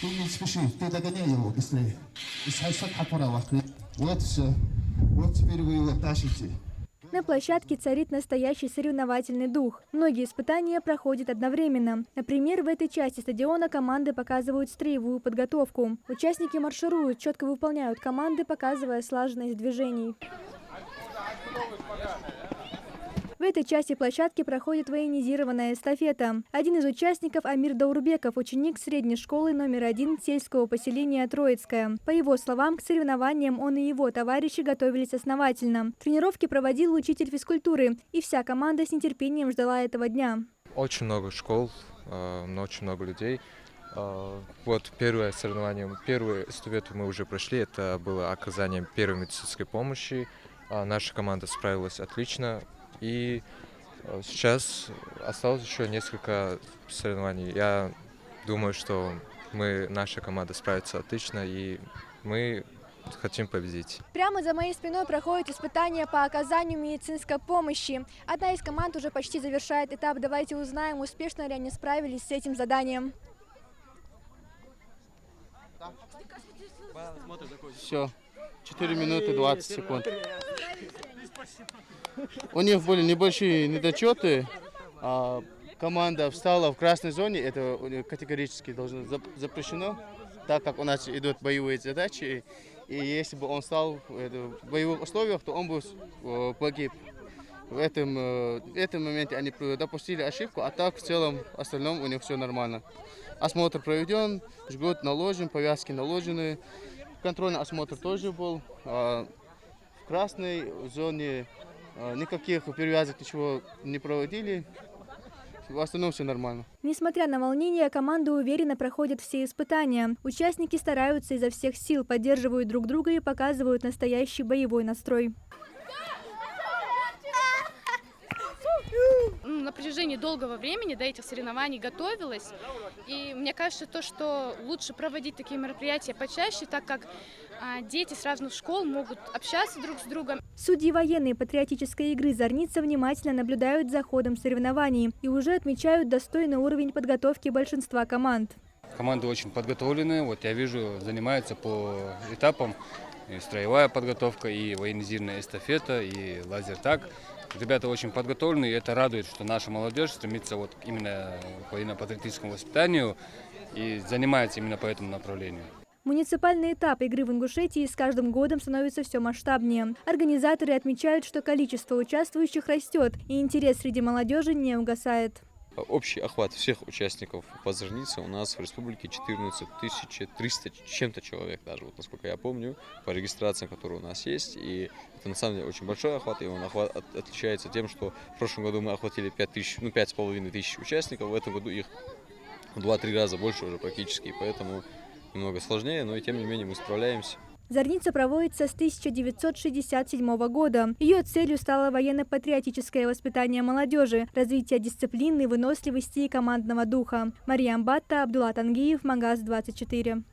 Ты не спеши, ты догоняй его быстрее. И вот все. Вот теперь вы его тащите. На площадке царит настоящий соревновательный дух. Многие испытания проходят одновременно. Например, в этой части стадиона команды показывают строевую подготовку. Участники маршируют, четко выполняют команды, показывая слаженность движений. В этой части площадки проходит военизированная эстафета. Один из участников – Амир Даурбеков, ученик средней школы номер 1 сельского поселения Троицкое. По его словам, к соревнованиям он и его товарищи готовились основательно. Тренировки проводил учитель физкультуры, и вся команда с нетерпением ждала этого дня. Очень много школ, очень много людей. Вот первое соревнование, первую эстафету мы уже прошли, это было оказание первой медицинской помощи. Наша команда справилась отлично. И сейчас осталось еще несколько соревнований. Я думаю, что наша команда справится отлично, и мы хотим победить. Прямо за моей спиной проходит испытание по оказанию медицинской помощи. Одна из команд уже почти завершает этап. Давайте узнаем, успешно ли они справились с этим заданием. Все. 4 минуты 20 секунд. У них были небольшие недочеты. Команда встала в красной зоне. Это категорически должно запрещено, так как у нас идут боевые задачи. И если бы он стал в боевых условиях, то он бы погиб. В этом моменте они допустили ошибку, а так в целом в остальном у них все нормально. Осмотр проведен, жгут наложен, повязки наложены. Контрольный осмотр тоже был. В красной зоне никаких перевязок, ничего не проводили. В остальном все нормально. Несмотря на волнение, команда уверенно проходит все испытания. Участники стараются изо всех сил, поддерживают друг друга и показывают настоящий боевой настрой. На протяжении долгого времени до этих соревнований готовилась. И мне кажется, что лучше проводить такие мероприятия почаще, так как дети с разных школ могут общаться друг с другом. Судьи военной патриотической игры «Зорница» внимательно наблюдают за ходом соревнований и уже отмечают достойный уровень подготовки большинства команд. Команды очень подготовлены. Вот я вижу, занимаются по этапам. И строевая подготовка, и военизированная эстафета, и лазертаг. Ребята очень подготовлены, и это радует, что наша молодежь стремится вот именно к военно-патриотическому воспитанию и занимается именно по этому направлению. Муниципальный этап игры в Ингушетии с каждым годом становится все масштабнее. Организаторы отмечают, что количество участвующих растет, и интерес среди молодежи не угасает. Общий охват всех участников по Зорнице у нас в республике 14 300 чем-то человек, даже вот насколько я помню, по регистрациям, которые у нас есть. И это на самом деле очень большой охват, и он отличается тем, что в прошлом году мы охватили 5,5 тысяч участников, в этом году их в 2-3 раза больше уже практически, поэтому немного сложнее, но и тем не менее мы справляемся. Зорница проводится с 1967 года. Ее целью стало военно-патриотическое воспитание молодежи, развитие дисциплины, выносливости и командного духа. Мария Амбатта, Абдулла Тангиев, Магаз 24.